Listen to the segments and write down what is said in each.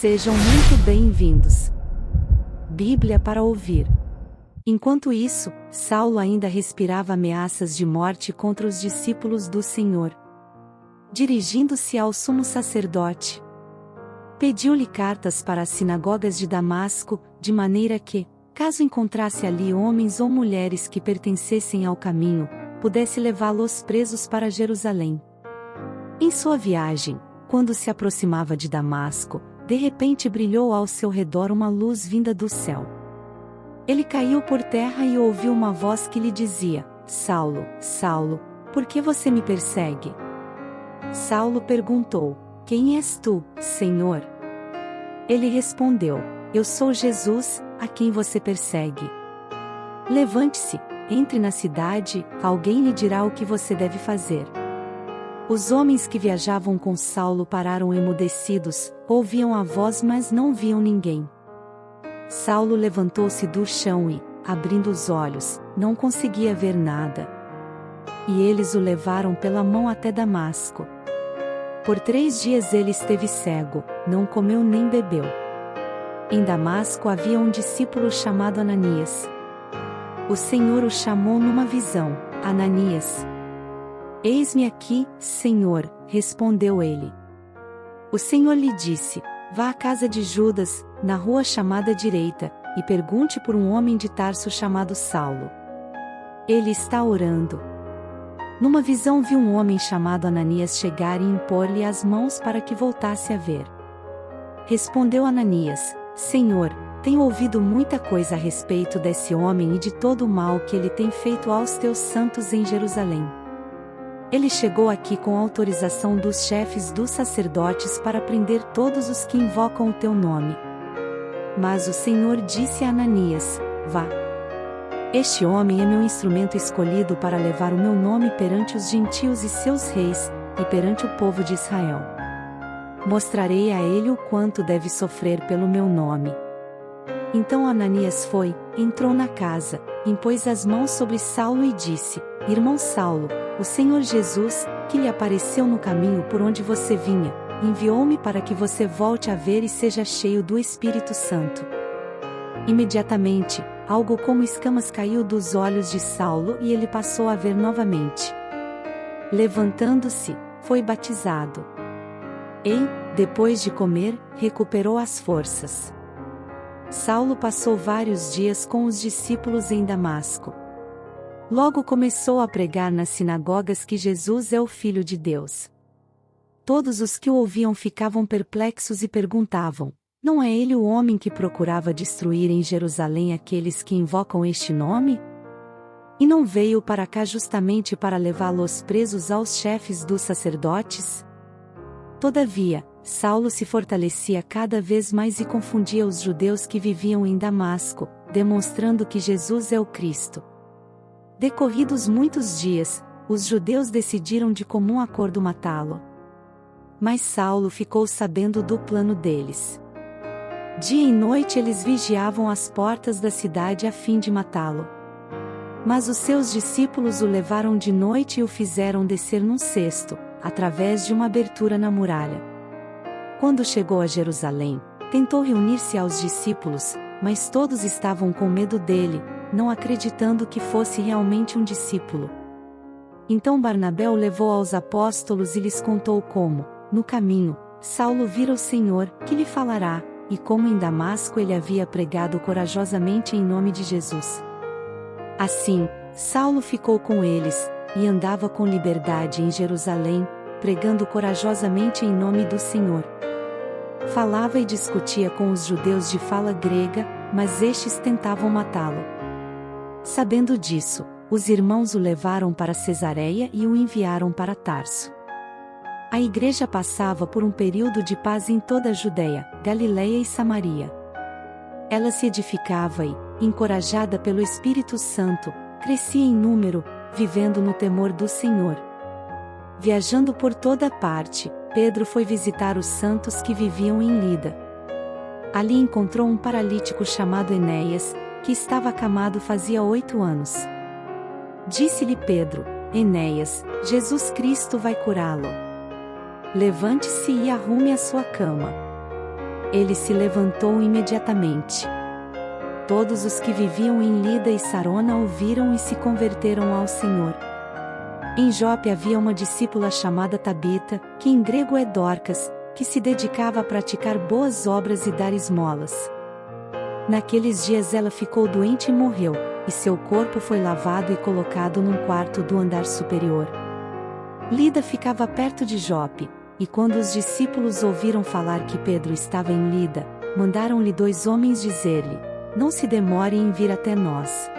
Sejam muito bem-vindos. Bíblia para ouvir. Enquanto isso, Saulo ainda respirava ameaças de morte contra os discípulos do Senhor. Dirigindo-se ao sumo sacerdote, pediu-lhe cartas para as sinagogas de Damasco, de maneira que, caso encontrasse ali homens ou mulheres que pertencessem ao caminho, pudesse levá-los presos para Jerusalém. Em sua viagem, quando se aproximava de Damasco, de repente brilhou ao seu redor uma luz vinda do céu. Ele caiu por terra e ouviu uma voz que lhe dizia: Saulo, Saulo, por que você me persegue? Saulo perguntou: Quem és tu, Senhor? Ele respondeu: Eu sou Jesus, a quem você persegue. Levante-se, entre na cidade, alguém lhe dirá o que você deve fazer. Os homens que viajavam com Saulo pararam emudecidos, ouviam a voz mas não viam ninguém. Saulo levantou-se do chão e, abrindo os olhos, não conseguia ver nada. E eles o levaram pela mão até Damasco. Por 3 dias ele esteve cego, não comeu nem bebeu. Em Damasco havia um discípulo chamado Ananias. O Senhor o chamou numa visão: Ananias. Eis-me aqui, Senhor, respondeu ele. O Senhor lhe disse: Vá à casa de Judas, na rua chamada Direita, e pergunte por um homem de Tarso chamado Saulo. Ele está orando. Numa visão viu um homem chamado Ananias chegar e impor-lhe as mãos para que voltasse a ver. Respondeu Ananias: Senhor, tenho ouvido muita coisa a respeito desse homem e de todo o mal que ele tem feito aos teus santos em Jerusalém. Ele chegou aqui com autorização dos chefes dos sacerdotes para prender todos os que invocam o teu nome. Mas o Senhor disse a Ananias: Vá. Este homem é meu instrumento escolhido para levar o meu nome perante os gentios e seus reis, e perante o povo de Israel. Mostrarei a ele o quanto deve sofrer pelo meu nome. Então Ananias foi, entrou na casa, impôs as mãos sobre Saulo e disse: Irmão Saulo, o Senhor Jesus, que lhe apareceu no caminho por onde você vinha, enviou-me para que você volte a ver e seja cheio do Espírito Santo. Imediatamente, algo como escamas caiu dos olhos de Saulo e ele passou a ver novamente. Levantando-se, foi batizado. E, depois de comer, recuperou as forças. Saulo passou vários dias com os discípulos em Damasco. Logo começou a pregar nas sinagogas que Jesus é o Filho de Deus. Todos os que o ouviam ficavam perplexos e perguntavam: Não é ele o homem que procurava destruir em Jerusalém aqueles que invocam este nome? E não veio para cá justamente para levá-los presos aos chefes dos sacerdotes? Todavia, Saulo se fortalecia cada vez mais e confundia os judeus que viviam em Damasco, demonstrando que Jesus é o Cristo. Decorridos muitos dias, os judeus decidiram de comum acordo matá-lo. Mas Saulo ficou sabendo do plano deles. Dia e noite eles vigiavam as portas da cidade a fim de matá-lo. Mas os seus discípulos o levaram de noite e o fizeram descer num cesto, através de uma abertura na muralha. Quando chegou a Jerusalém, tentou reunir-se aos discípulos, mas todos estavam com medo dele, não acreditando que fosse realmente um discípulo. Então Barnabé o levou aos apóstolos e lhes contou como, no caminho, Saulo vira o Senhor, que lhe falará, e como em Damasco ele havia pregado corajosamente em nome de Jesus. Assim, Saulo ficou com eles, e andava com liberdade em Jerusalém, pregando corajosamente em nome do Senhor. Falava e discutia com os judeus de fala grega, mas estes tentavam matá-lo. Sabendo disso, os irmãos o levaram para Cesareia e o enviaram para Tarso. A igreja passava por um período de paz em toda a Judéia, Galiléia e Samaria. Ela se edificava e, encorajada pelo Espírito Santo, crescia em número, vivendo no temor do Senhor. Viajando por toda parte, Pedro foi visitar os santos que viviam em Lida. Ali encontrou um paralítico chamado Enéas, que estava acamado fazia 8 anos. Disse-lhe Pedro: Enéas, Jesus Cristo vai curá-lo. Levante-se e arrume a sua cama. Ele se levantou imediatamente. Todos os que viviam em Lida e Sarona ouviram e se converteram ao Senhor. Em Jope havia uma discípula chamada Tabita, que em grego é Dorcas, que se dedicava a praticar boas obras e dar esmolas. Naqueles dias ela ficou doente e morreu, e seu corpo foi lavado e colocado num quarto do andar superior. Lida ficava perto de Jope, e quando os discípulos ouviram falar que Pedro estava em Lida, mandaram-lhe 2 homens dizer-lhe: não se demore em vir até nós.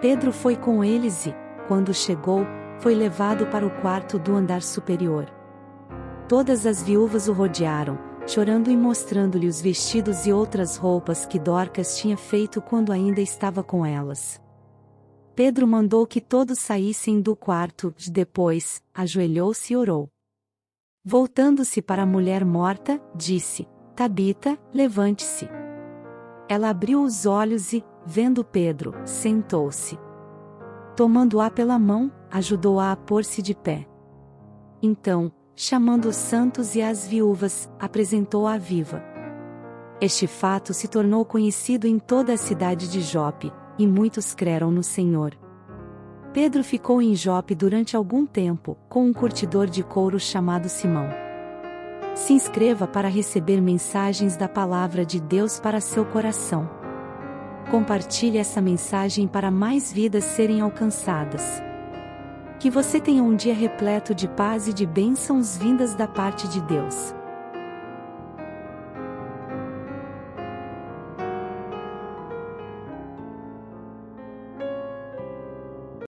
Pedro foi com eles e, quando chegou, foi levado para o quarto do andar superior. Todas as viúvas o rodearam, chorando e mostrando-lhe os vestidos e outras roupas que Dorcas tinha feito quando ainda estava com elas. Pedro mandou que todos saíssem do quarto, depois, ajoelhou-se e orou. Voltando-se para a mulher morta, disse: Tabita, levante-se. Ela abriu os olhos e, vendo Pedro, sentou-se. Tomando-a pela mão, ajudou-a a pôr-se de pé. Então, chamando os santos e as viúvas, apresentou-a viva. Este fato se tornou conhecido em toda a cidade de Jope, e muitos creram no Senhor. Pedro ficou em Jope durante algum tempo, com um curtidor de couro chamado Simão. Se inscreva para receber mensagens da palavra de Deus para seu coração. Compartilhe essa mensagem para mais vidas serem alcançadas. Que você tenha um dia repleto de paz e de bênçãos vindas da parte de Deus.